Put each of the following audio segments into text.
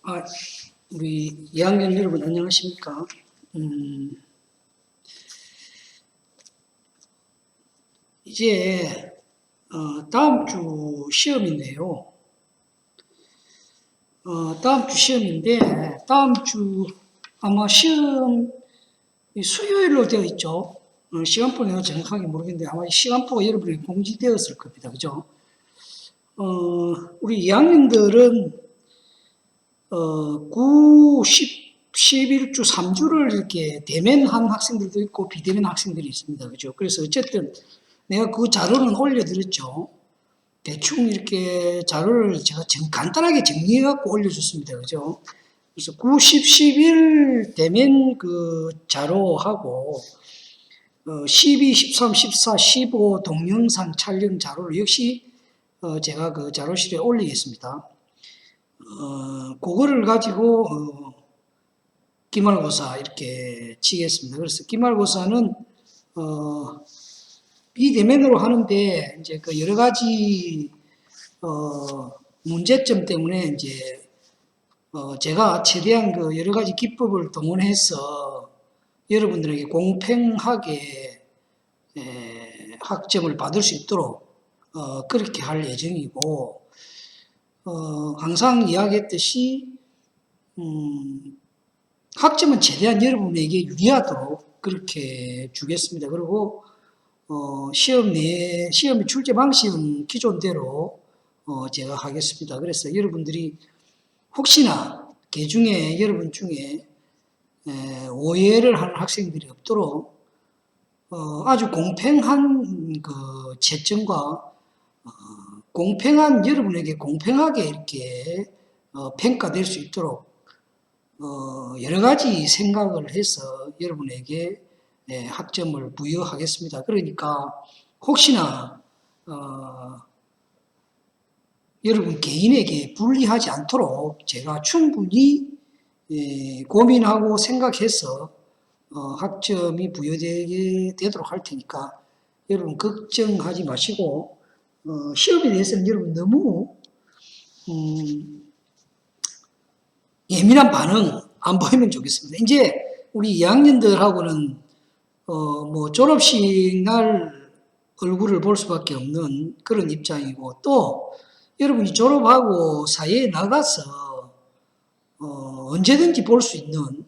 아, 우리 2학년 여러분 안녕하십니까? 이제 다음 주 시험인데요. 다음 주 시험인데 다음 주 아마 시험 수요일로 되어 있죠. 시간표 내가 정확하게 모르겠는데 아마 시간표가 여러분에게 공지되었을 겁니다. 그죠? 우리 2학년들은 9, 10, 11주, 3주를 이렇게 대면한 학생들도 있고 비대면 학생들이 있습니다. 그죠? 그래서 어쨌든 내가 그 자료는 올려드렸죠. 대충 이렇게 자료를 제가 간단하게 정리해갖고 올려줬습니다. 그죠? 그래서 9, 10, 11 대면 그 자료하고 12, 13, 14, 15 동영상 촬영 자료를 역시 제가 그 자료실에 올리겠습니다. 그거를 가지고 기말고사 이렇게 치겠습니다. 그래서 기말고사는 비대면으로 하는데 이제 그 여러 가지 문제점 때문에 이제 제가 최대한 그 여러 가지 기법을 동원해서 여러분들에게 공평하게 학점을 받을 수 있도록 그렇게 할 예정이고 항상 이야기했듯이 학점은 최대한 여러분에게 유리하도록 그렇게 주겠습니다. 그리고 시험의 출제 방식은 기존대로 제가 하겠습니다. 그래서 여러분들이 혹시나 여러분 중에 오해를 하는 학생들이 없도록 아주 공평한 그 채점과 공평한 여러분에게 공평하게 이렇게 평가될 수 있도록 여러 가지 생각을 해서 여러분에게 학점을 부여하겠습니다. 그러니까 혹시나 여러분 개인에게 불리하지 않도록 제가 충분히 고민하고 생각해서 학점이 부여되게 되도록 할 테니까 여러분 걱정하지 마시고 시험에 대해서는 여러분 너무 예민한 반응 안 보이면 좋겠습니다. 이제 우리 2학년들하고는 뭐 졸업식 날 얼굴을 볼 수밖에 없는 그런 입장이고 또 여러분이 졸업하고 사회에 나가서 언제든지 볼 수 있는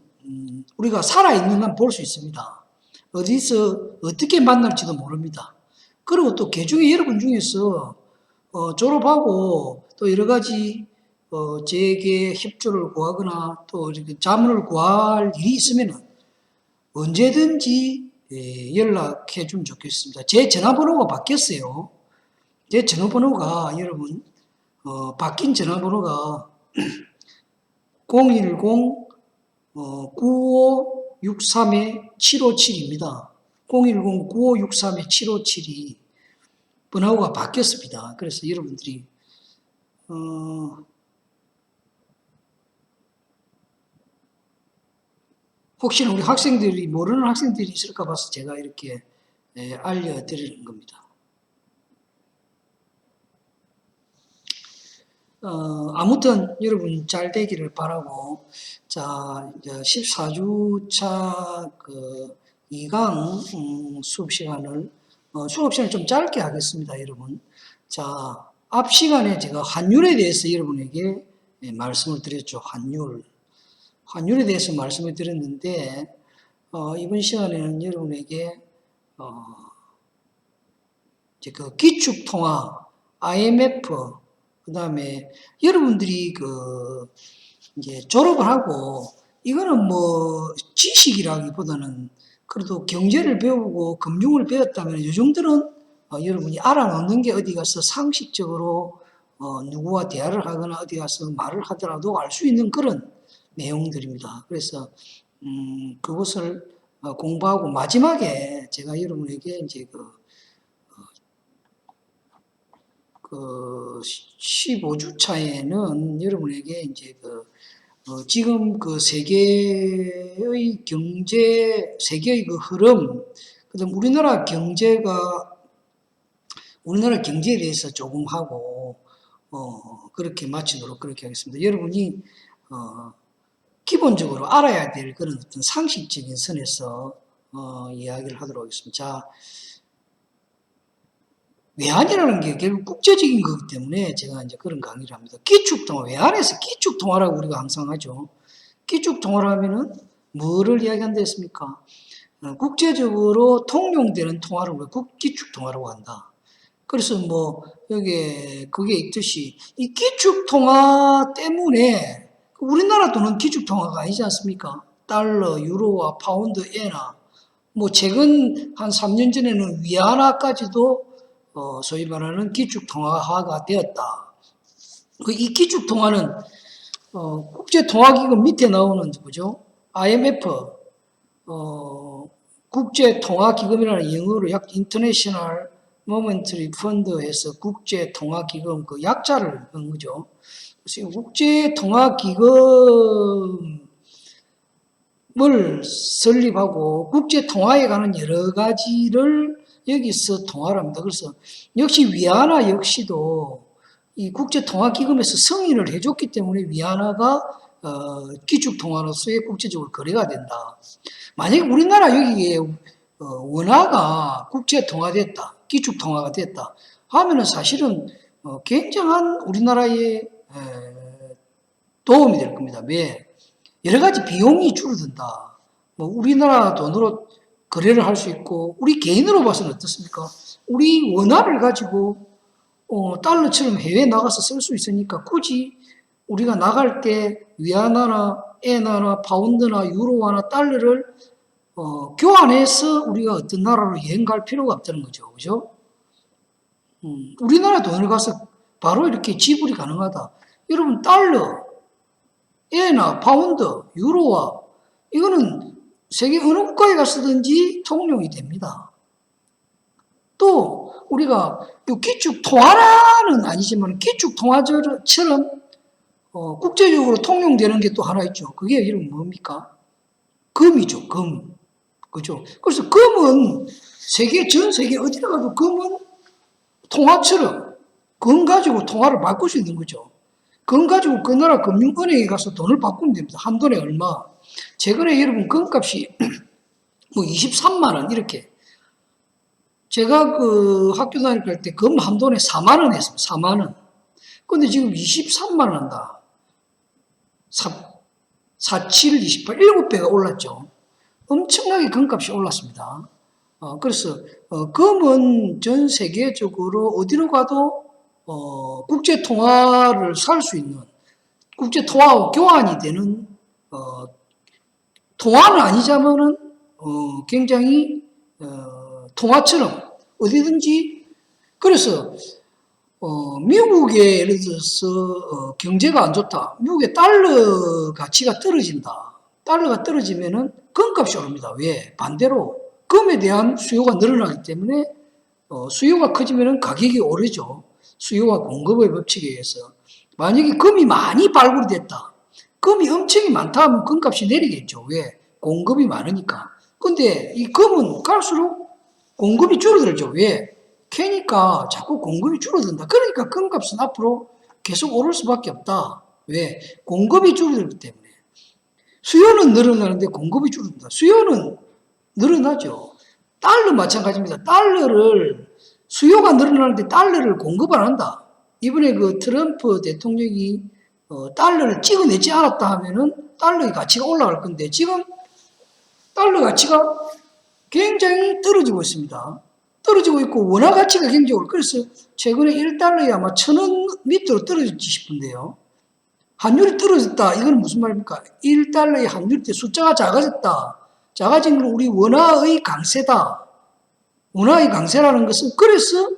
우리가 살아있는 한 볼 수 있습니다. 어디서 어떻게 만날지도 모릅니다. 그리고 또 개중에 여러분 중에서 졸업하고 또 여러 가지 제게 협조를 구하거나 또 이렇게 자문을 구할 일이 있으면 언제든지 연락해 주면 좋겠습니다. 제 전화번호가 바뀌었어요. 제 전화번호가 여러분 바뀐 전화번호가 010 9563-757입니다. 010-9563-757이 번호가 바뀌었습니다. 그래서 여러분들이 혹시나 우리 학생들이 모르는 학생들이 있을까 봐서 제가 이렇게 알려드리는 겁니다. 아무튼 여러분 잘 되기를 바라고 자 이제 14주차 그 2강 수업 시간을 좀 짧게 하겠습니다, 여러분. 자, 앞 시간에 제가 환율에 대해서 여러분에게 말씀을 드렸죠. 환율에 대해서 말씀을 드렸는데 이번 시간에는 여러분에게 이제 그 기축통화, IMF, 그 다음에 여러분들이 그 이제 졸업을 하고 이거는 뭐 지식이라기보다는 그래도 경제를 배우고 금융을 배웠다면 이 정도는 여러분이 알아놓는 게 어디 가서 상식적으로 누구와 대화를 하거나 어디 가서 말을 하더라도 알 수 있는 그런 내용들입니다. 그래서 그것을 공부하고 마지막에 제가 여러분에게 이제 그 15주 차에는 여러분에게 이제 지금 그 세계의 세계의 그 흐름, 그다음 우리나라 경제에 대해서 조금 하고, 그렇게 마치도록 그렇게 하겠습니다. 여러분이 기본적으로 알아야 될 그런 어떤 상식적인 선에서 이야기를 하도록 하겠습니다. 자, 외환이라는 게 결국 국제적인 거기 때문에 제가 이제 그런 강의를 합니다. 기축통화, 외환에서 기축통화라고 우리가 항상 하죠. 기축통화를 하면은 뭐를 이야기한다 했습니까? 국제적으로 통용되는 통화를 우리가 기축통화라고 한다. 그래서 뭐 여기에 그게 있듯이 이 기축통화 때문에 우리나라 돈은 기축통화가 아니지 않습니까? 달러, 유로와 파운드, 엔화 뭐 최근 한 3년 전에는 위안화까지도 소위 말하는 기축통화화가 되었다. 이 기축통화는 국제통화기금 밑에 나오는 뭐죠? IMF 국제통화기금이라는 영어로 인터내셔널 모멘터리 펀드에서 국제통화기금 그 약자를 한 거죠. 그래서 국제통화기금을 설립하고 국제통화에 관한 여러 가지를 여기서 통화를 합니다. 그래서 역시 위안화 역시도 이 국제통화기금에서 승인을 해줬기 때문에 위안화가 기축통화로서의 국제적으로 거래가 된다. 만약에 우리나라 여기에 원화가 국제통화됐다, 기축통화가 됐다 하면은 사실은 굉장한 우리나라에 도움이 될 겁니다. 왜? 여러 가지 비용이 줄어든다. 뭐 우리나라 돈으로 거래를 할 수 있고 우리 개인으로 봐서는 어떻습니까? 우리 원화를 가지고 달러처럼 해외에 나가서 쓸 수 있으니까 굳이 우리가 나갈 때 위안화나 엔화나 파운드나 유로화나 달러를 교환해서 우리가 어떤 나라로 여행 갈 필요가 없다는 거죠. 그죠? 우리나라 돈을 가서 바로 이렇게 지불이 가능하다. 여러분 달러, 엔화, 파운드, 유로화 이거는 세계 어느 국가에 갔든지 통용이 됩니다. 또 우리가 기축통화라는 아니지만 기축통화처럼 국제적으로 통용되는 게 또 하나 있죠. 그게 이름 뭡니까? 금이죠. 금. 그죠? 그래서 금은 전 세계 어디를 가도 금은 통화처럼 금 가지고 통화를 바꿀 수 있는 거죠. 금 가지고 그 나라 금융은행에 가서 돈을 바꾸면 됩니다. 한 돈에 얼마. 최근에 여러분 금값이 뭐 23만 원 이렇게. 제가 그 학교 다닐 때 금 한 돈에 4만 원 했습니다. 4만 원. 근데 지금 23만 원 한다. 47, 28, 7배가 올랐죠. 엄청나게 금값이 올랐습니다. 그래서 금은 전 세계적으로 어디로 가도 국제 통화를 살 수 있는 국제 통화 교환이 되는 통화는 아니자면은 굉장히 통화처럼 어디든지 그래서 미국에 예를 들어서 경제가 안 좋다. 미국의 달러 가치가 떨어진다. 달러가 떨어지면은 금값이 오릅니다. 왜? 반대로 금에 대한 수요가 늘어나기 때문에 수요가 커지면은 가격이 오르죠. 수요와 공급의 법칙에 의해서. 만약에 금이 많이 발굴이 됐다. 금이 엄청 많다 하면 금값이 내리겠죠. 왜? 공급이 많으니까. 근데 이 금은 갈수록 공급이 줄어들죠. 왜? 캐니까 자꾸 공급이 줄어든다. 그러니까 금값은 앞으로 계속 오를 수밖에 없다. 왜? 공급이 줄어들기 때문에. 수요는 늘어나는데 공급이 줄어든다. 수요는 늘어나죠. 달러 마찬가지입니다. 달러를 수요가 늘어나는데 달러를 공급 안 한다. 이번에 그 트럼프 대통령이 달러를 찍어내지 않았다 하면은 달러의 가치가 올라갈 건데 지금 달러 가치가 굉장히 떨어지고 있습니다. 떨어지고 있고 원화 가치가 굉장히 올라. 그래서 최근에 1달러에 아마 1,000원 밑으로 떨어졌지 싶은데요. 환율이 떨어졌다. 이건 무슨 말입니까? 1달러의 환율 때 숫자가 작아졌다. 작아진 건 우리 원화의 강세다. 원화의 강세라는 것은 그래서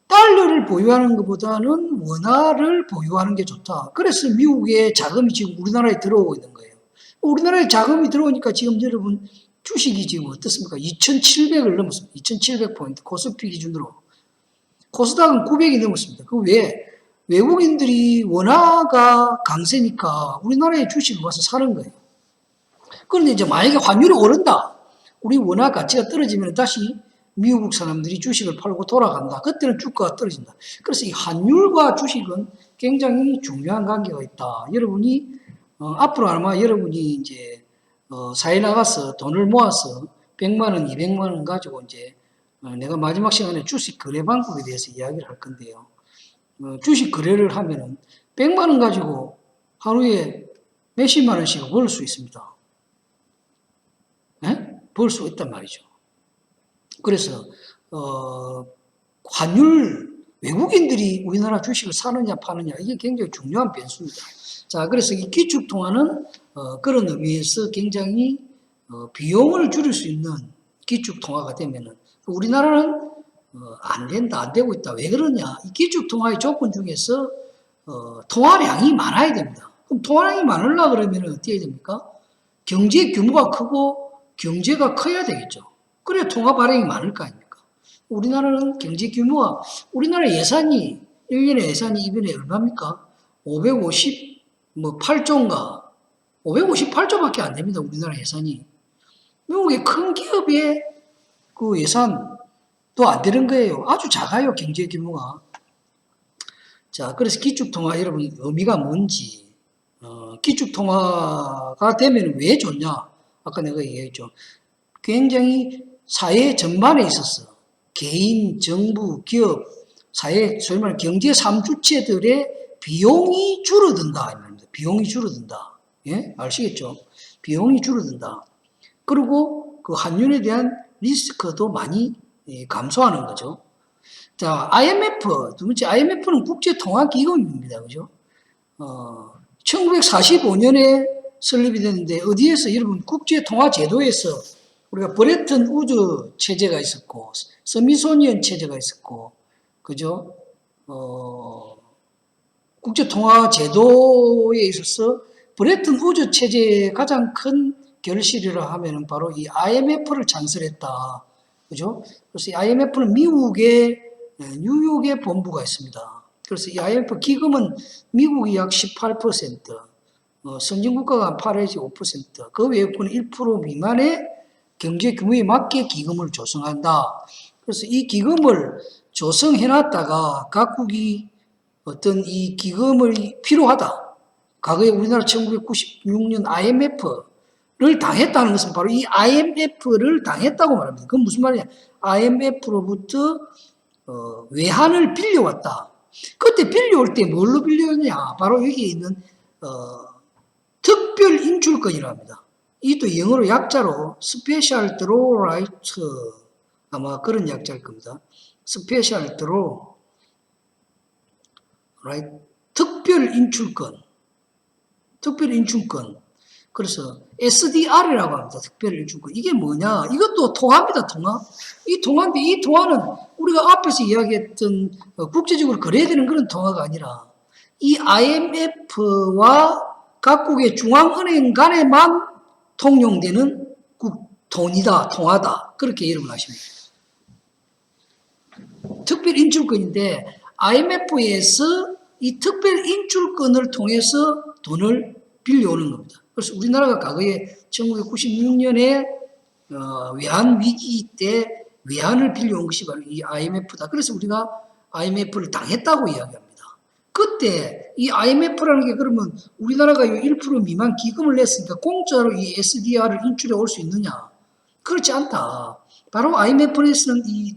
달러를 보유하는 것보다는 원화를 보유하는 게 좋다. 그래서 미국의 자금이 지금 우리나라에 들어오고 있는 거예요. 우리나라에 자금이 들어오니까 지금 여러분 주식이 지금 어떻습니까? 2,700을 넘었습니다. 2,700포인트 코스피 기준으로. 코스닥은 900이 넘었습니다. 그 왜? 외국인들이 원화가 강세니까 우리나라의 주식을 와서 사는 거예요. 그런데 이제 만약에 환율이 오른다. 우리 원화 가치가 떨어지면 다시 미국 사람들이 주식을 팔고 돌아간다. 그때는 주가가 떨어진다. 그래서 이 환율과 주식은 굉장히 중요한 관계가 있다. 여러분이 앞으로 아마 여러분이 이제 사회 나가서 돈을 모아서 100만 원, 200만 원 가지고 이제 내가 마지막 시간에 주식 거래 방법에 대해서 이야기를 할 건데요. 주식 거래를 하면은 100만 원 가지고 하루에 몇십만 원씩 벌 수 있습니다. 네? 벌 수 있단 말이죠. 그래서 환율 외국인들이 우리나라 주식을 사느냐 파느냐 이게 굉장히 중요한 변수입니다. 자, 그래서 이 기축통화는 그런 의미에서 굉장히 비용을 줄일 수 있는 기축통화가 되면은 우리나라는 안 된다, 안 되고 있다. 왜 그러냐? 이 기축통화의 조건 중에서 통화량이 많아야 됩니다. 그럼 통화량이 많으려 그러면 어떻게 해야 됩니까? 경제 규모가 크고 경제가 커야 되겠죠. 그래야 통화 발행이 많을 거 아닙니까? 우리나라는 경제 규모가, 우리나라 예산이, 1년에 예산이 이번에 얼마입니까? 558조인가? 558조밖에 안 됩니다. 우리나라 예산이. 미국의 큰 기업의 그 예산도 안 되는 거예요. 아주 작아요, 경제 규모가. 자, 그래서 기축통화 여러분 의미가 뭔지, 기축통화가 되면 왜 좋냐? 아까 내가 얘기했죠. 굉장히 사회 전반에 있어서 개인, 정부, 기업, 사회, 소위 말하는 경제 3주체들의 비용이 줄어든다. 이 말입니다. 비용이 줄어든다. 예? 아시겠죠? 비용이 줄어든다. 그리고 그 환율에 대한 리스크도 많이 감소하는 거죠. 자, IMF, 두 번째 IMF는 국제통화기금입니다. 그죠? 1945년에 설립이 됐는데 어디에서 여러분 국제통화제도에서 우리가 브레튼 우드 체제가 있었고 스미소니언 체제가 있었고 그죠? 국제통화제도에 있어서 브레튼 우드 체제의 가장 큰 결실이라 하면은 바로 이 IMF를 창설했다. 그죠? 그래서 이 IMF는 미국의 뉴욕에 본부가 있습니다. 그래서 이 IMF 기금은 미국이 약 18%, 선진국가가 한 8에서 5%, 그 외국은 1% 미만의 경제 규모에 맞게 기금을 조성한다. 그래서 이 기금을 조성해놨다가 각국이 어떤 이 기금을 필요하다. 과거에 우리나라 1996년 IMF를 당했다는 것은 바로 이 IMF를 당했다고 말합니다. 그건 무슨 말이냐? IMF로부터 외환을 빌려왔다. 그때 빌려올 때 뭘로 빌려왔냐? 바로 여기에 있는 특별 인출권이라고 합니다. 이도 영어로 약자로 스페셜 드로우 라이트 아마 그런 약자일 겁니다. 스페셜 드로우 라이트 특별 인출권. 특별 인출권. 그래서 SDR이라고 합니다. 특별 인출권. 이게 뭐냐? 이것도 통화입니다. 통화. 이 통화인데 이 통화는 우리가 앞에서 이야기했던 국제적으로 거래되는 그런 통화가 아니라 이 IMF와 각국의 중앙은행 간에만 통용되는 돈이다, 통화다. 그렇게 여러분 아십니다. 특별 인출권인데 IMF에서 이 특별 인출권을 통해서 돈을 빌려오는 겁니다. 그래서 우리나라가 과거에 1996년에 외환 위기 때 외환을 빌려온 것이 바로 이 IMF다. 그래서 우리가 IMF를 당했다고 이야기합니다. 그때 이 IMF라는 게 그러면 우리나라가 1% 미만 기금을 냈으니까 공짜로 이 SDR을 인출해 올 수 있느냐? 그렇지 않다. 바로 IMF에서는 이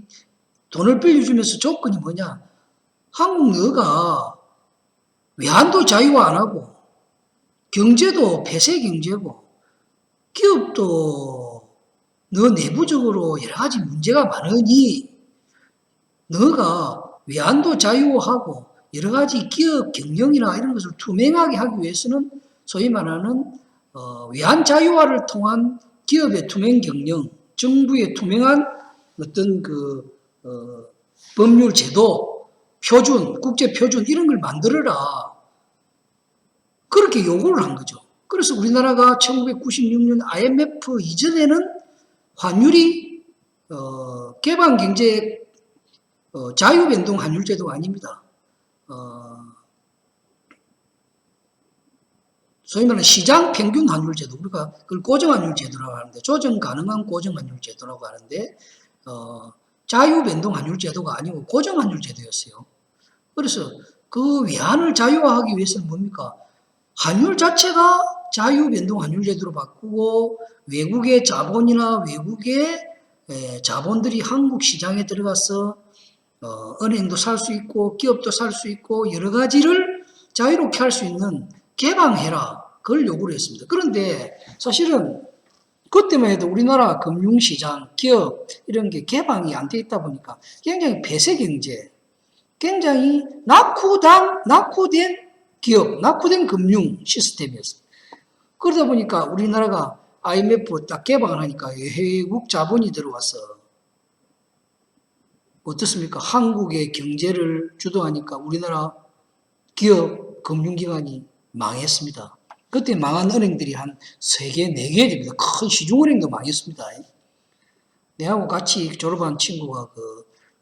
돈을 빌려주면서 조건이 뭐냐? 한국 너가 외환도 자유화 안 하고 경제도 폐쇄 경제고 기업도 너 내부적으로 여러 가지 문제가 많으니 너가 외환도 자유화하고 여러 가지 기업 경영이나 이런 것을 투명하게 하기 위해서는 소위 말하는 외환 자유화를 통한 기업의 투명 경영, 정부의 투명한 어떤 법률 제도, 표준, 국제 표준 이런 걸 만들어라. 그렇게 요구를 한 거죠. 그래서 우리나라가 1996년 IMF 이전에는 환율이 개방 경제 자유변동 환율제도가 아닙니다. 소위 말하는 시장 평균 환율제도, 우리가 그걸 고정환율제도라고 하는데, 조정 가능한 고정환율제도라고 하는데, 자유변동환율 제도가 아니고 고정환율 제도였어요. 그래서 그 외환을 자유화하기 위해서는 뭡니까? 환율 자체가 자유변동환율 제도로 바꾸고 외국의 자본이나 외국의 자본들이 한국 시장에 들어가서 은행도 살 수 있고 기업도 살 수 있고 여러 가지를 자유롭게 할 수 있는 개방해라. 그걸 요구를 했습니다. 그런데 사실은 그때만 해도 우리나라 금융시장, 기업 이런 게 개방이 안 돼 있다 보니까 굉장히 폐쇄 경제, 굉장히 낙후된 기업, 낙후된 금융 시스템이었습니다. 그러다 보니까 우리나라가 IMF 딱 개방을 하니까 외국 자본이 들어와서 어떻습니까? 한국의 경제를 주도하니까 우리나라 기업, 금융기관이 망했습니다. 그때 망한 은행들이 한 3개, 4개 됩니다. 큰 시중은행도 망했습니다. 내하고 같이 졸업한 친구가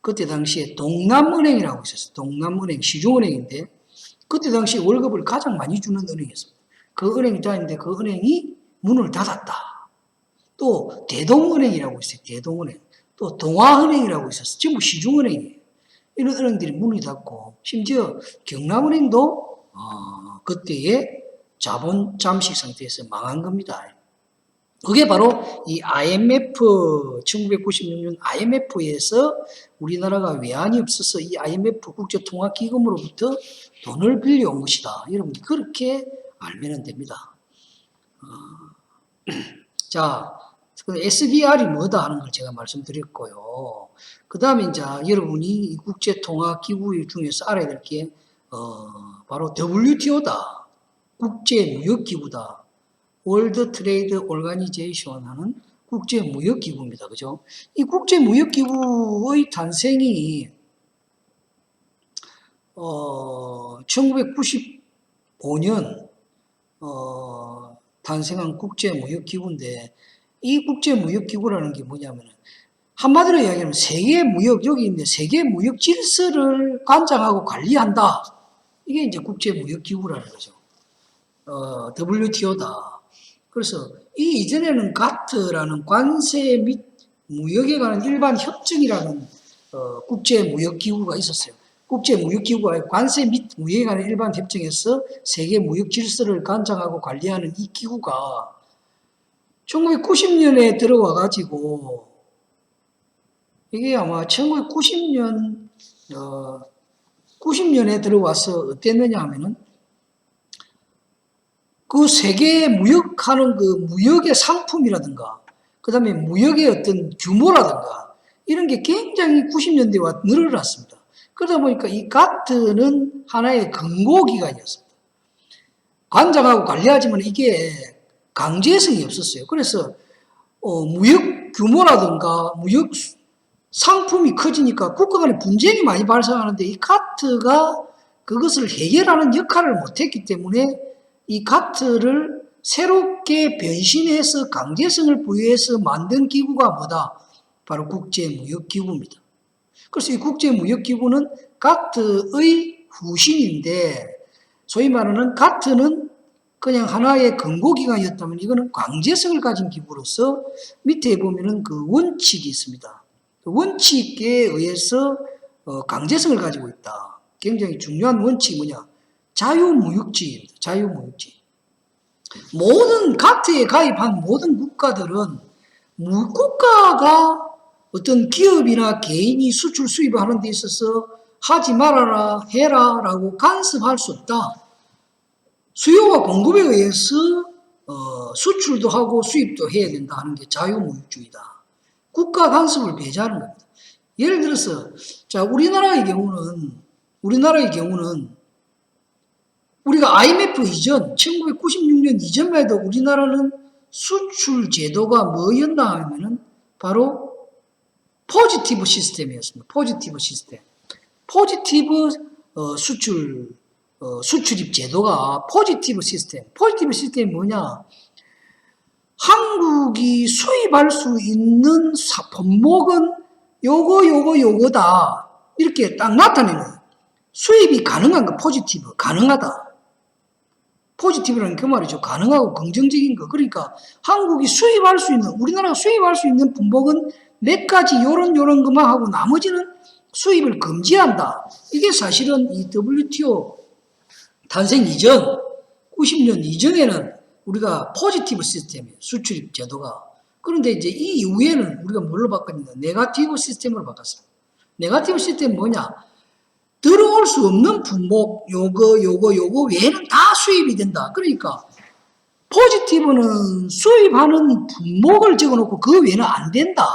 그때 당시에 동남은행이라고 있었어요. 동남은행, 시중은행인데 그때 당시에 월급을 가장 많이 주는 은행이었습니다. 그 은행이 다니는데 그 은행이 문을 닫았다. 또 대동은행이라고 있어요. 대동은행. 또 동아은행이라고 있었어요. 전부 시중은행이에요. 이런 은행들이 문을 닫고 심지어 경남은행도 그때의 자본 잠식 상태에서 망한 겁니다. 그게 바로 이 IMF 1996년 IMF에서 우리나라가 외환이 없어서 이 IMF 국제통화기금으로부터 돈을 빌려온 것이다. 여러분들 그렇게 알면 됩니다. 자, SDR이 뭐다 하는 걸 제가 말씀드렸고요. 그 다음에 이제 여러분이 이 국제통화기구 중에서 알아야 될 게 바로 WTO다. 국제무역기구다. 월드 트레이드 오르가니제이션 하는 국제무역기구입니다. 그죠? 이 국제무역기구의 탄생이 1995년 탄생한 국제무역기구인데 이 국제무역기구라는 게 뭐냐면 한마디로 이야기하면 세계무역, 여기 있는 세계무역 질서를 관장하고 관리한다. 이게 이제 국제무역기구라는 거죠. WTO다. 그래서 이 이전에는 가트라는 관세 및 무역에 관한 일반 협정이라는 국제무역기구가 있었어요. 국제무역기구가 관세 및 무역에 관한 일반 협정에서 세계 무역 질서를 관장하고 관리하는 이 기구가 1990년에 들어와 가지고 이게 아마 1990년에 들어와서 어땠느냐 하면은 그 세계 무역하는 그 무역의 상품이라든가 그 다음에 무역의 어떤 규모라든가 이런 게 굉장히 90년대와 늘어났습니다. 그러다 보니까 이 가트는 하나의 근고기관이었습니다. 관장하고 관리하지만 이게 강제성이 없었어요. 그래서 무역 규모라든가 무역 상품이 커지니까 국가 간에 분쟁이 많이 발생하는데 이 가트가 그것을 해결하는 역할을 못했기 때문에 이 가트를 새롭게 변신해서 강제성을 부여해서 만든 기구가 뭐다? 바로 국제무역기구입니다. 그래서 이 국제무역기구는 가트의 후신인데 소위 말하는 가트는 그냥 하나의 근고기관이었다면 이거는 강제성을 가진 기구로서 밑에 보면은 그 원칙이 있습니다. 그 원칙에 의해서 강제성을 가지고 있다. 굉장히 중요한 원칙이 뭐냐? 자유무역주의입니다. 자유무역주의. 모든 가트에 가입한 모든 국가들은 국가가 어떤 기업이나 개인이 수출 수입을 하는 데 있어서 하지 말아라 해라 라고 간섭할 수 없다. 수요와 공급에 의해서 수출도 하고 수입도 해야 된다 하는 게 자유무역주의다. 국가 간섭을 배제하는 겁니다. 예를 들어서 자 우리나라의 경우는 우리가 IMF 이전 1996년 이전만 해도 우리나라는 수출 제도가 뭐였나 하면은 바로 포지티브 시스템이었습니다. 포지티브 시스템. 포지티브 수출입 제도가 포지티브 시스템. 포지티브 시스템이 뭐냐? 한국이 수입할 수 있는 품목은 요거다. 이렇게 딱 나타내는 거예요. 수입이 가능한 거 포지티브. 가능하다. 포지티브라는 그 말이죠. 가능하고 긍정적인 거. 그러니까 한국이 수입할 수 있는, 우리나라가 수입할 수 있는 품목은 몇 가지 요런 것만 하고 나머지는 수입을 금지한다. 이게 사실은 이 WTO 탄생 이전, 90년 이전에는 우리가 포지티브 시스템이에요. 수출입 제도가. 그런데 이제 이 이후에는 우리가 뭘로 바꿨냐? 네거티브 시스템으로 바꿨습니다. 네거티브 시스템은 뭐냐? 들어올 수 없는 품목, 요거 외에는 다 수입이 된다. 그러니까 포지티브는 수입하는 품목을 적어놓고 그 외에는 안 된다.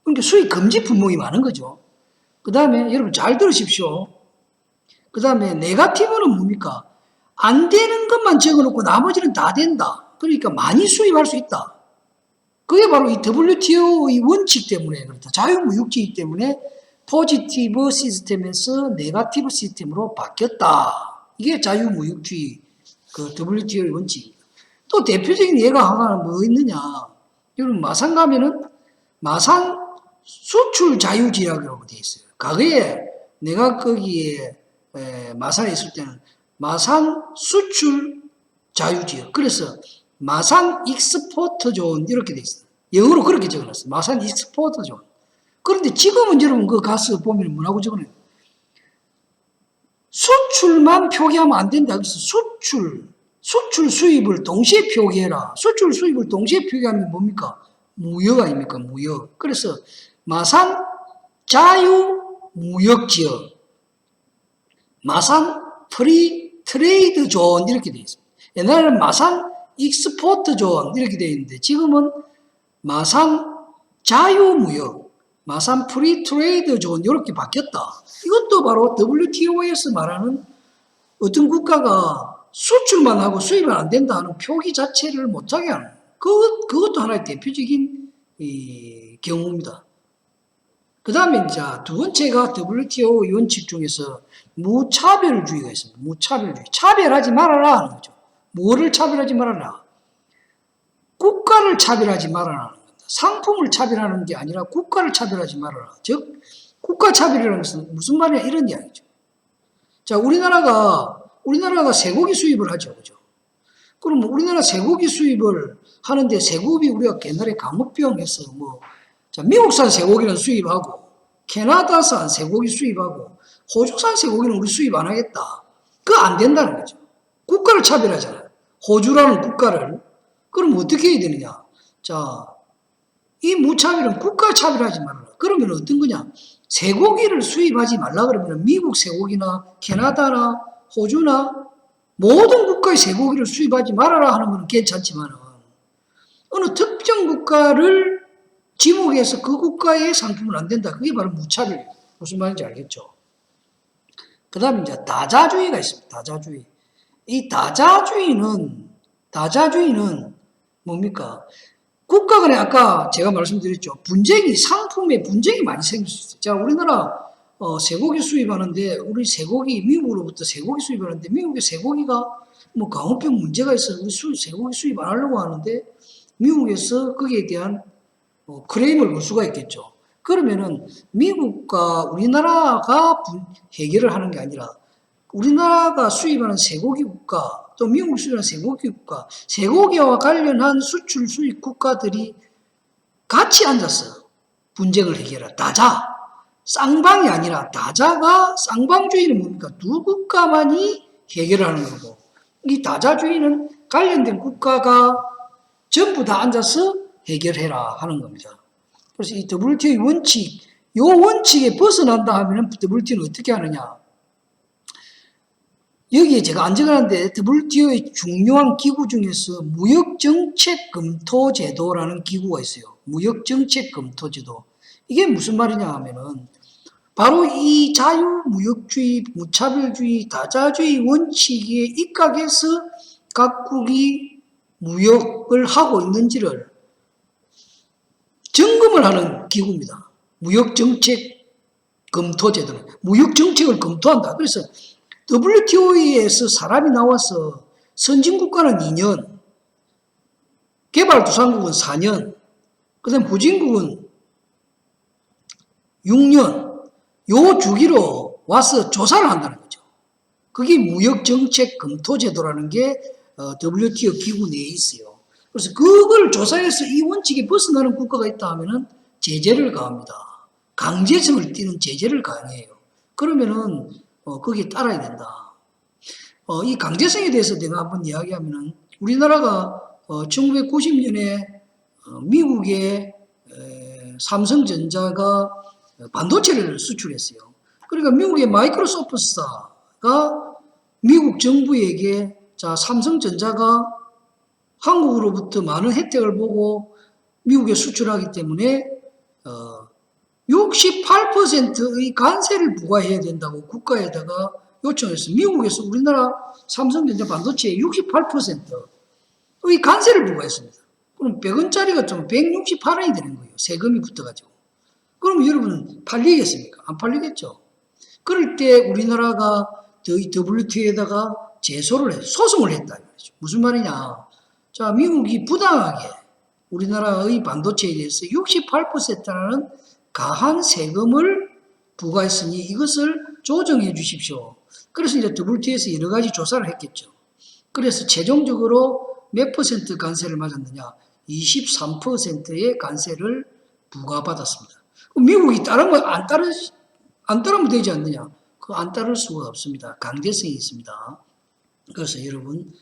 그러니까 수입 금지 품목이 많은 거죠. 그 다음에 여러분 잘 들으십시오. 그 다음에 네거티브는 뭡니까? 안 되는 것만 적어놓고 나머지는 다 된다. 그러니까 많이 수입할 수 있다. 그게 바로 이 WTO의 원칙 때문에 그렇다. 자유무역주의 때문에 포지티브 시스템에서 네거티브 시스템으로 바뀌었다. 이게 자유무역주의 그 WTO의 원칙입니다. 또 대표적인 예가 하나는 뭐 있느냐. 여러분 마산 가면은 마산 수출 자유지역이라고 되어 있어요. 과거에 내가 거기에 마산에 있을 때는 마산 수출 자유지역. 그래서 마산 익스포트 존 이렇게 돼 있어요. 영어로 그렇게 적어놨어요. 마산 익스포트 존. 그런데 지금은 여러분 그 가서 보면 뭐라고 적어놔요? 수출만 표기하면 안 된다. 그래서 수출 수입을 동시에 표기해라. 수출 수입을 동시에 표기하면 뭡니까? 무역 아닙니까? 무역. 그래서 마산 자유무역지역, 마산 프리 트레이드 존 이렇게 되어 있습니다. 옛날에는 마산 익스포트 존 이렇게 되어 있는데 지금은 마산 자유무역, 마산 프리 트레이드 존 이렇게 바뀌었다. 이것도 바로 WTO에서 말하는 어떤 국가가 수출만 하고 수입은 안 된다 하는 표기 자체를 못하게 하는 그것도 하나의 대표적인 경우입니다. 그 다음에 이제 두 번째가 WTO 원칙 중에서 무차별주의가 있습니다. 무차별주의. 차별하지 말아라 하는 거죠. 뭐를 차별하지 말아라? 국가를 차별하지 말아라 하는 겁니다. 상품을 차별하는 게 아니라 국가를 차별하지 말아라. 즉 국가 차별이라는 것은 무슨 말이냐 이런 이야기죠. 자, 우리나라가 쇠고기 수입을 하죠. 그죠? 그럼 우리나라 쇠고기 수입을 하는데 쇠고기 우리가 옛날에 강업병에서 자, 미국산 쇠고기는 수입하고 캐나다산 쇠고기 수입하고 호주산 쇠고기는 우리 수입 안 하겠다. 그거 안 된다는 거죠. 국가를 차별하잖아요. 호주라는 국가를. 그럼 어떻게 해야 되느냐? 자, 이 무차별은 국가 차별하지 말아라. 그러면 어떤 거냐? 쇠고기를 수입하지 말라 그러면 미국 쇠고기나 캐나다나 호주나 모든 국가의 쇠고기를 수입하지 말아라 하는 건 괜찮지만 어느 특정 국가를 지목해서 그 국가의 상품은 안 된다. 그게 바로 무차별이에요. 무슨 말인지 알겠죠? 그 다음에 이제 다자주의가 있습니다. 다자주의. 이 다자주의는 뭡니까? 국가 간에 아까 제가 말씀드렸죠. 상품에 분쟁이 많이 생길 수 있어요. 자, 우리나라 쇠고기 수입하는데 우리 쇠고기 미국으로부터 쇠고기 수입하는데 미국의 쇠고기가 강호병 문제가 있어서 우리 쇠고기 수입 안 하려고 하는데 미국에서 거기에 대한 크레임을 걸 수가 있겠죠. 그러면은 미국과 우리나라가 해결을 하는 게 아니라 우리나라가 수입하는 쇠고기 국가 또 미국 수입하는 쇠고기 국가, 쇠고기와 관련한 수출 수입 국가들이 같이 앉아서 분쟁을 해결하라. 다자, 쌍방이 아니라 다자가 쌍방주의는 뭡니까? 두 국가만이 해결하는 거고 이 다자주의는 관련된 국가가 전부 다 앉아서 해결해라 하는 겁니다. 그래서 이 WTO의 원칙, 이 원칙에 벗어난다 하면 WTO는 어떻게 하느냐? 여기에 제가 안 적어놨는데 WTO의 중요한 기구 중에서 무역정책검토제도라는 기구가 있어요. 무역정책검토제도. 이게 무슨 말이냐 하면은 바로 이 자유무역주의, 무차별주의, 다자주의 원칙에 입각해서 각국이 무역을 하고 있는지를 점검을 하는 기구입니다. 무역정책검토제도는 무역정책을 검토한다. 그래서 WTO에서 사람이 나와서 선진국가는 2년, 개발도상국은 4년, 그 다음에 후진국은 6년, 요 주기로 와서 조사를 한다는 거죠. 그게 무역정책 검토제도라는 게 WTO 기구 내에 있어요. 그래서 그걸 조사해서 이 원칙에 벗어나는 국가가 있다 하면은 제재를 가합니다. 강제성을 띠는 제재를 가해요. 그러면은 거기에 따라야 된다. 이 강제성에 대해서 내가 한번 이야기하면은 우리나라가 1990년에 미국의 삼성전자가 반도체를 수출했어요. 그러니까 미국의 마이크로소프트사가 미국 정부에게 자 삼성전자가 한국으로부터 많은 혜택을 보고 미국에 수출하기 때문에 68%의 관세를 부과해야 된다고 국가에다가 요청해서 미국에서 우리나라 삼성전자 반도체의 68%의 관세를 부과했습니다. 그럼 100원짜리가 좀 168원이 되는 거예요. 세금이 붙어가지고. 그럼 여러분 팔리겠습니까? 안 팔리겠죠. 그럴 때 우리나라가 WTO에다가 소송을 했다. 무슨 말이냐. 자, 미국이 부당하게 우리나라의 반도체에 대해서 68%라는 가한 세금을 부과했으니 이것을 조정해 주십시오. 그래서 이제 WTO에서 여러 가지 조사를 했겠죠. 그래서 최종적으로 몇 퍼센트 관세를 맞았느냐? 23%의 관세를 부과받았습니다. 미국이 따르면 안 따르면 되지 않느냐? 안 따를 수가 없습니다. 강제성이 있습니다. 그래서 여러분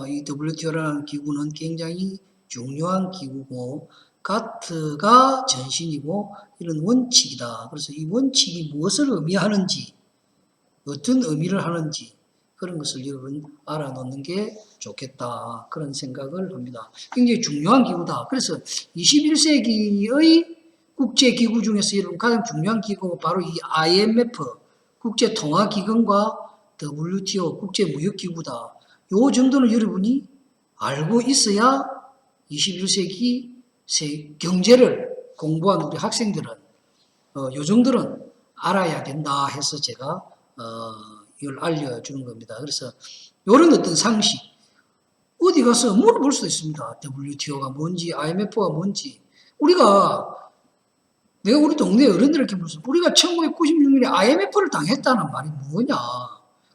이 WTO라는 기구는 굉장히 중요한 기구고 가트가 전신이고 이런 원칙이다. 그래서 이 원칙이 무엇을 의미하는지 어떤 의미를 하는지 그런 것을 여러분 알아놓는 게 좋겠다. 그런 생각을 합니다. 굉장히 중요한 기구다. 그래서 21세기의 국제기구 중에서 여러분 가장 중요한 기구가 바로 이 IMF 국제통화기금과 WTO 국제무역기구다. 요 정도는 여러분이 알고 있어야 21세기 경제를 공부한 우리 학생들은 요 정도는 알아야 된다 해서 제가 이걸 알려주는 겁니다. 그래서 이런 어떤 상식 어디 가서 물어볼 수도 있습니다. WTO가 뭔지 IMF가 뭔지 내가 우리 동네 어른들에게 물었어. 우리가 1996년에 IMF를 당했다는 말이 뭐냐.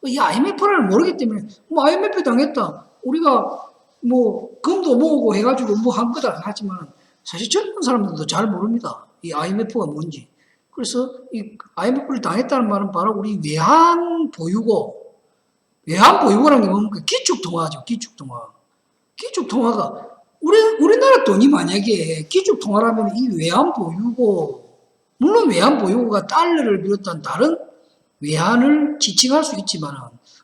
이 IMF를 모르기 때문에 뭐 IMF 당했다. 우리가 뭐 금도 모으고 해가지고 뭐 한 거다 하지만 사실 젊은 사람들도 잘 모릅니다. 이 IMF가 뭔지. 그래서 이 IMF를 당했다는 말은 바로 우리 외환보유고라는 게 뭡니까? 기축통화죠. 기축통화가 우리나라 돈이 만약에 기축통화라면 이 외환보유고 물론 외환보유고가 달러를 비롯한 다른 외환을 지칭할 수 있지만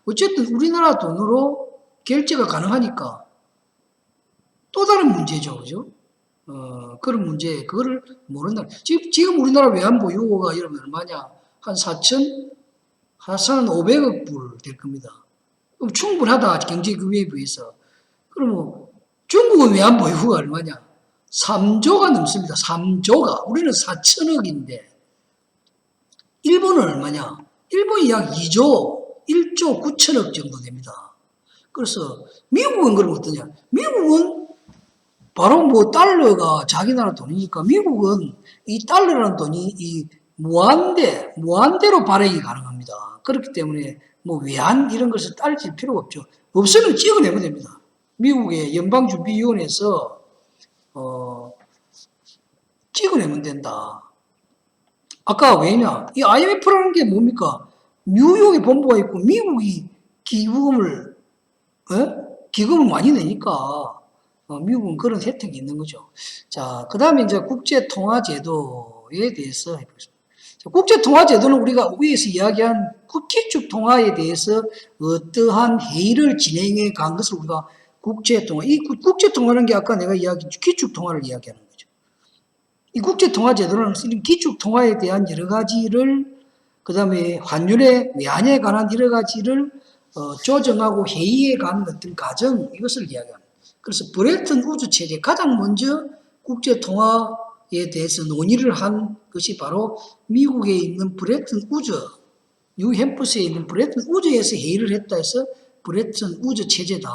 어쨌든 우리나라 돈으로 결제가 가능하니까 또 다른 문제죠. 그죠? 그런 문제, 그거를 모른다. 지금 우리나라 외환보유고가 여러분 얼마냐? 한 4,500억 불 될 겁니다. 그럼 충분하다. 경제규모에 비해서. 그러면 중국은 외환보유고가 얼마냐? 3조가 넘습니다. 3조가. 우리는 4천억인데. 일본은 얼마냐? 일본이 약 1조 9천억 정도 됩니다. 그래서 미국은 그럼 어떠냐? 미국은 바로 뭐 달러가 자기 나라 돈이니까 미국은 이 달러라는 돈이 이 무한대로 발행이 가능합니다. 그렇기 때문에 뭐 외환 이런 것을 따질 필요가 없죠. 없으면 찍어내면 됩니다. 미국의 연방준비위원회에서 찍어내면 된다. 아까 왜냐? 이 IMF라는 게 뭡니까? 뉴욕에 본부가 있고 미국이 기금을 많이 내니까 미국은 그런 혜택이 있는 거죠. 자, 그 다음에 이제 국제통화제도에 대해서 해보겠습니다. 국제통화제도는 우리가 위에서 이야기한 기축통화에 대해서 어떠한 회의를 진행해 간 것을 우리가 국제통화, 이 국제통화라는 게 아까 내가 기축통화를 이야기하는 거죠. 이 국제통화제도는 기축통화에 대한 여러 가지를, 그 다음에 환율의 외환에 관한 여러 가지를 조정하고 회의에 간 어떤 과정, 이것을 이야기합니다. 그래서 브레튼 우주 체제, 가장 먼저 국제통화에 대해서 논의를 한 것이 바로 미국에 있는 브레튼 우주, 뉴햄프스에 있는 브레튼 우주에서 회의를 했다 해서 브레튼 우주 체제다.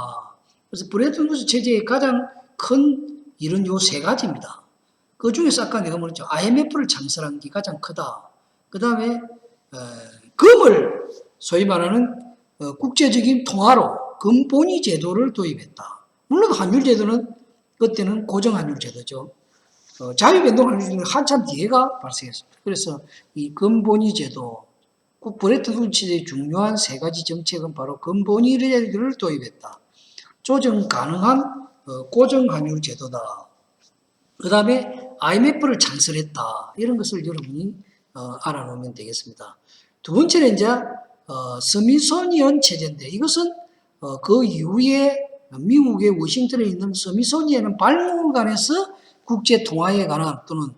그래서 브레튼 우주 체제의 가장 큰 일은 요 세 가지입니다. 그 중에서 아까 내가 말했죠. IMF를 창설한 게 가장 크다. 그 다음에 금을 소위 말하는 국제적인 통화로 금본위 제도를 도입했다. 물론 환율 제도는 그때는 고정환율 제도죠. 자유변동 환율 제도는 한참 뒤에가 발생했습니다. 그래서 이 금본위 제도, 브레튼 우드의 중요한 세 가지 정책은 바로 금본위 제도를 도입했다. 조정 가능한 고정환율 제도다. 그 다음에 IMF를 창설했다. 이런 것을 여러분이 알아놓으면 되겠습니다. 두 번째는 이제 스미소니언 체제인데, 이것은 그 이후에 미국의 워싱턴에 있는 스미소니언 박물관에서 국제 통화에 관한 또는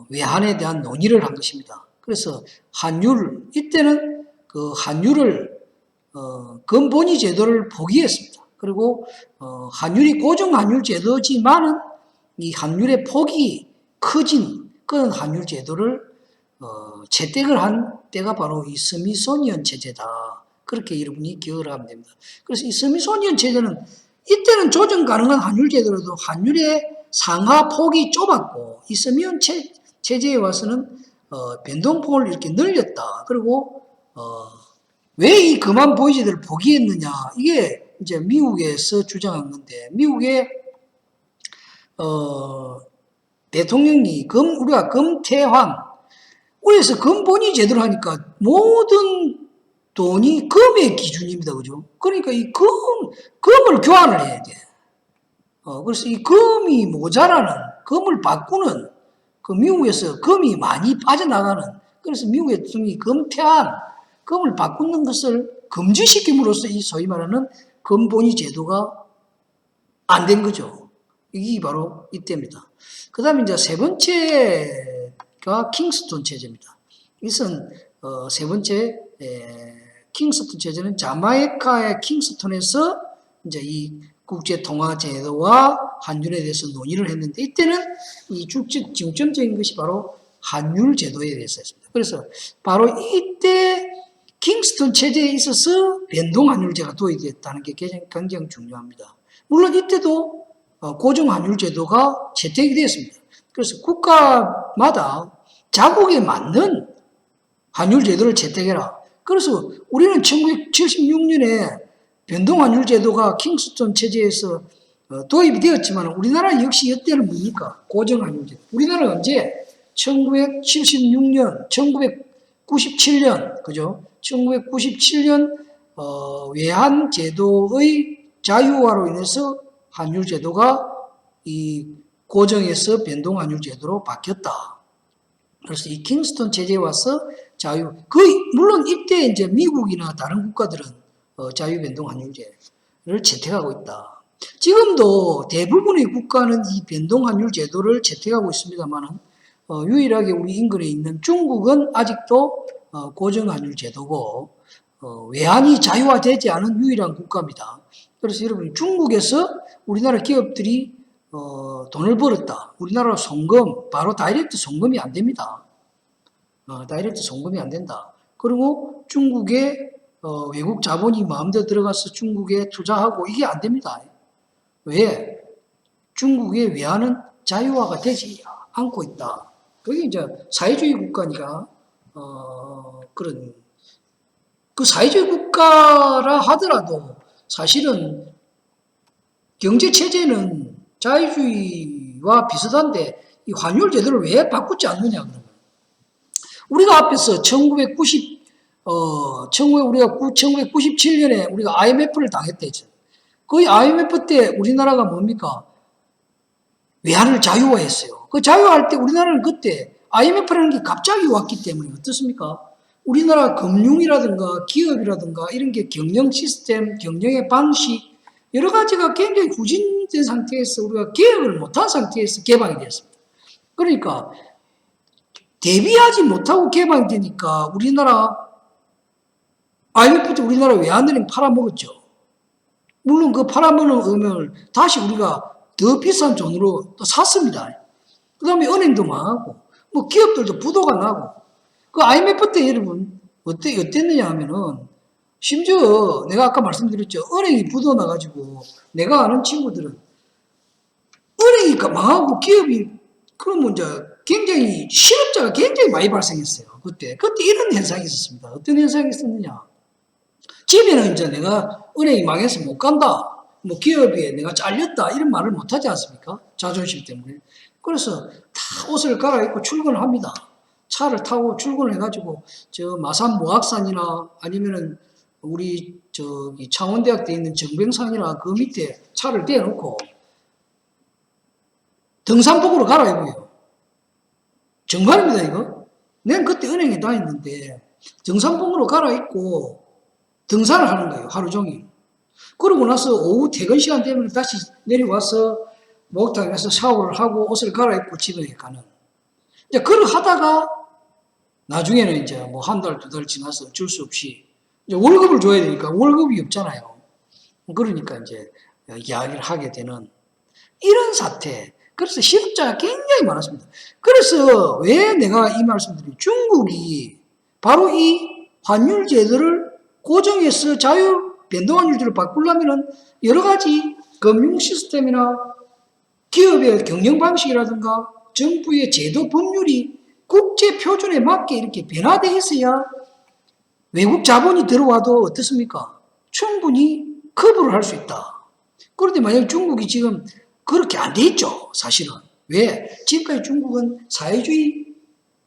외환에 대한 논의를 한 것입니다. 그래서 환율, 이때는 그 환율을 금본위 제도를 포기했습니다. 그리고 환율이 고정환율 제도지만은 이 환율의 폭이 커진 그런 환율 제도를 채택을 한 때가 바로 이 스미소니언 체제다. 그렇게 여러분이 기억을 하면 됩니다. 그래서 이 스미소니언 체제는 이때는 조정 가능한 환율 제도로도 환율의 상하 폭이 좁았고, 이 스미소니언 체제에 와서는 변동폭을 이렇게 늘렸다. 그리고 왜 이 금한 보이지들을 포기했느냐? 이게 이제 미국에서 주장한 건데, 미국의 대통령이 우리가 금태환, 그래서 금본위 제도를 하니까 모든 돈이 금의 기준입니다. 그죠? 그러니까 이 금을 교환을 해야 돼. 그래서 이 금이 모자라는, 금을 바꾸는, 그 미국에서 금이 많이 빠져나가는, 그래서 미국의 대통령이 금태환, 금을 바꾸는 것을 금지시킴으로써 이 소위 말하는 금본위 제도가 안 된 거죠. 이게 바로 이때입니다. 그 다음에 이제 세 번째가 킹스턴 체제입니다. 이것은 세 번째 킹스턴 체제는 자마이카의 킹스턴에서 이제 이 국제 통화 제도와 환율에 대해서 논의를 했는데, 이때는 이 중점적인 것이 바로 환율 제도에 대해서였습니다. 그래서 바로 이때 킹스턴 체제에 있어서 변동 환율제가 도입됐다는 게 굉장히 중요합니다. 물론 이때도 고정환율 제도가 채택이 되었습니다. 그래서 국가마다 자국에 맞는 환율 제도를 채택해라. 그래서 우리는 1976년에 변동환율 제도가 킹스턴 체제에서 도입이 되었지만, 우리나라 역시 이때는 뭡니까? 고정환율 제도. 우리나라는 언제? 1976년, 1997년, 그죠? 1997년 외환 제도의 자유화로 인해서 환율 제도가 이 고정에서 변동 환율 제도로 바뀌었다. 그래서 이 킹스턴 체제에 와서 물론 이때 이제 미국이나 다른 국가들은 자유 변동 환율제를 채택하고 있다. 지금도 대부분의 국가는 이 변동 환율 제도를 채택하고 있습니다만은 유일하게 우리 인근에 있는 중국은 아직도 고정 환율 제도고 외환이 자유화되지 않은 유일한 국가입니다. 그래서 여러분, 중국에서 우리나라 기업들이 돈을 벌었다. 우리나라 송금, 바로 다이렉트 송금이 안 됩니다. 다이렉트 송금이 안 된다. 그리고 중국의 외국 자본이 마음대로 들어가서 중국에 투자하고, 이게 안 됩니다. 왜? 중국의 외환은 자유화가 되지 않고 있다. 그게 이제 사회주의 국가니까 그 사회주의 국가라 하더라도 사실은 경제 체제는 자유주의와 비슷한데 이 환율 제도를 왜 바꾸지 않느냐 그러면, 우리가 앞에서 1997년에 우리가 IMF를 당했대죠. 그 IMF 때 우리나라가 뭡니까? 외환을 자유화했어요. 그 자유화할 때 우리나라는 그때 IMF라는 게 갑자기 왔기 때문에 어떻습니까? 우리나라 금융이라든가 기업이라든가 이런 게 경영 시스템, 경영의 방식, 여러 가지가 굉장히 후진된 상태에서 우리가 개혁을 못한 상태에서 개방이 되었습니다. 그러니까 대비하지 못하고 개방이 되니까 IMF 때 우리나라 외환은행 팔아먹었죠. 물론 그 팔아먹는 은행을 다시 우리가 더 비싼 돈으로 또 샀습니다. 그 다음에 은행도 망하고, 뭐 기업들도 부도가 나고, 그 IMF 때 여러분, 어땠느냐 하면은, 심지어 내가 아까 말씀드렸죠. 은행이 부도 나가지고, 내가 아는 친구들은, 은행이 망하고 기업이, 그러면 이제 굉장히, 실업자가 굉장히 많이 발생했어요. 그때 이런 현상이 있었습니다. 어떤 현상이 있었느냐. 집에는 이제 내가 은행이 망해서 못 간다. 뭐 기업에 내가 잘렸다. 이런 말을 못 하지 않습니까? 자존심 때문에. 그래서 다 옷을 갈아입고 출근을 합니다. 차를 타고 출근을 해가지고 저 마산 모악산이나 아니면은 우리 저기 창원대학교에 있는 정병산이나 그 밑에 차를 대놓고 등산복으로 갈아입어요. 정말입니다, 이거. 난 그때 은행에 다녔는데 등산복으로 갈아입고 등산을 하는 거예요, 하루 종일. 그러고 나서 오후 퇴근 시간 되면 다시 내려와서 목욕탕에 가서 샤워를 하고 옷을 갈아입고 집에 가는. 이제 그걸 하다가 나중에는 이제 뭐 한 달, 두 달 지나서 어쩔 수 없이 이제 월급을 줘야 되니까 월급이 없잖아요. 그러니까 이제 이야기를 하게 되는 이런 사태. 그래서 실업자가 굉장히 많았습니다. 그래서 왜 내가 이 말씀드린 중국이 바로 이 환율 제도를 고정해서 자유 변동환율제를 바꾸려면은 여러 가지 금융 시스템이나 기업의 경영 방식이라든가 정부의 제도 법률이 국제 표준에 맞게 이렇게 변화되어 있어야 외국 자본이 들어와도 어떻습니까? 충분히 커버를 할 수 있다. 그런데 만약 중국이 지금 그렇게 안 돼 있죠, 사실은. 왜? 지금까지 중국은 사회주의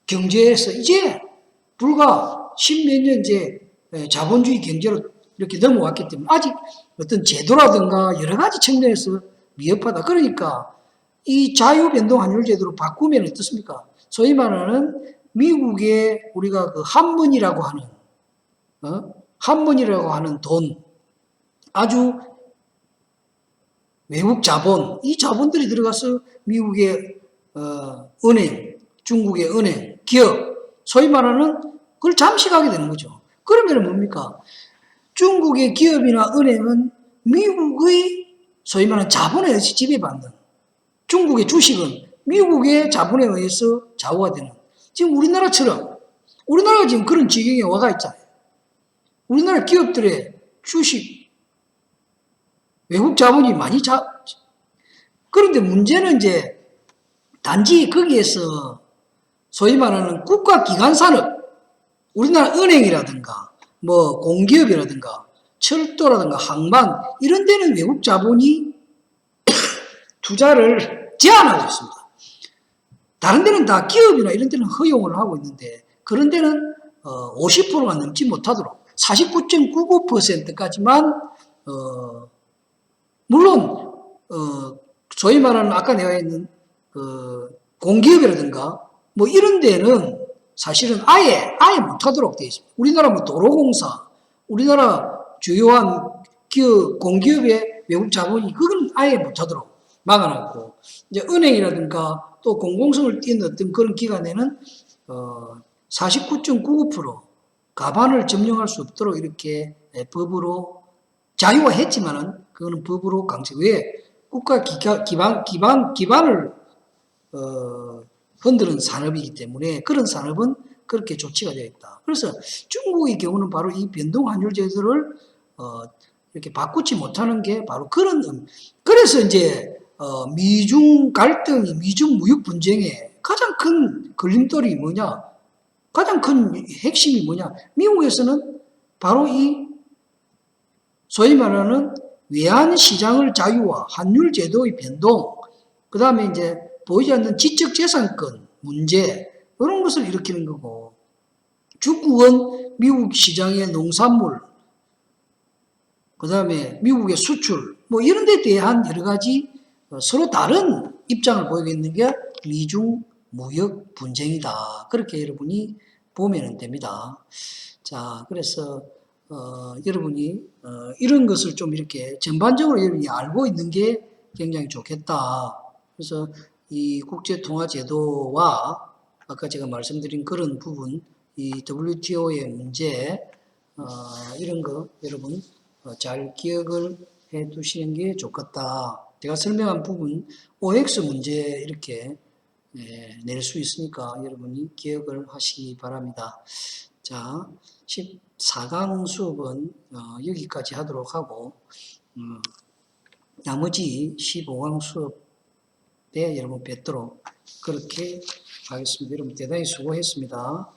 경제에서 이제 불과 십몇 년 이제 자본주의 경제로 이렇게 넘어왔기 때문에 아직 어떤 제도라든가 여러 가지 측면에서 미흡하다. 그러니까 이 자유변동환율 제도로 바꾸면 어떻습니까? 소위 말하는 미국의 우리가 그 한문이라고 하는 한문이라고 하는 돈, 아주 외국 자본, 이 자본들이 들어가서 미국의 은행, 중국의 은행, 기업, 소위 말하는 그걸 잠식하게 되는 거죠. 그러면 뭡니까? 중국의 기업이나 은행은 미국의 소위 말하는 자본에 의해서 지배받는, 중국의 주식은 미국의 자본에 의해서 좌우화되는, 지금 우리나라가 지금 그런 지경에 와가 있잖아요. 우리나라 기업들의 주식, 외국 자본이 많이 그런데 문제는 이제 단지 거기에서 소위 말하는 국가기관 산업, 우리나라 은행이라든가 뭐 공기업이라든가 철도라든가 항만 이런 데는 외국 자본이 투자를 제한하고 있습니다. 다른 데는 다 기업이나 이런 데는 허용을 하고 있는데 그런 데는 50%가 넘지 못하도록 49.99%까지만 물론 소위 말하는 아까 내가 했는 공기업이라든가 뭐 이런 데는 사실은 아예 못하도록 되어 있습니다. 우리나라 뭐 도로공사, 우리나라 주요한 기업, 공기업의 외국 자본이 그건 아예 못하도록 막아놨고, 이제 은행이라든가 또 공공성을 띈 어떤 그런 기관에는 49.99% 가반을 점령할 수 없도록 이렇게 법으로 자유화했지만은 그거는 법으로 강제. 왜? 국가 기반을 흔드는 산업이기 때문에 그런 산업은 그렇게 조치가 되어 있다. 그래서 중국의 경우는 바로 이 변동환율 제도를 이렇게 바꾸지 못하는 게 바로 그런 그래서 이제 미중 갈등이 미중 무역 분쟁의 가장 큰 걸림돌이 뭐냐? 가장 큰 핵심이 뭐냐? 미국에서는 바로 이 소위 말하는 외환 시장을 자유화, 환율 제도의 변동, 그 다음에 이제 보이지 않는 지적재산권 문제 이런 것을 일으키는 거고, 중국은 미국 시장의 농산물, 그 다음에 미국의 수출 뭐 이런 데 대한 여러 가지 서로 다른 입장을 보이고 있는 게 미중 무역 분쟁이다. 그렇게 여러분이 보면 됩니다. 자, 그래서 여러분이 이런 것을 좀 이렇게 전반적으로 여러분이 알고 있는 게 굉장히 좋겠다. 그래서 이 국제통화제도와 아까 제가 말씀드린 그런 부분, 이 WTO의 문제, 이런 거 여러분 잘 기억을 해 두시는 게 좋겠다. 제가 설명한 부분, OX 문제 이렇게 낼 수 있으니까 여러분이 기억을 하시기 바랍니다. 자, 14강 수업은 여기까지 하도록 하고 나머지 15강 수업에 여러분 뵙도록 그렇게 하겠습니다. 여러분 대단히 수고했습니다.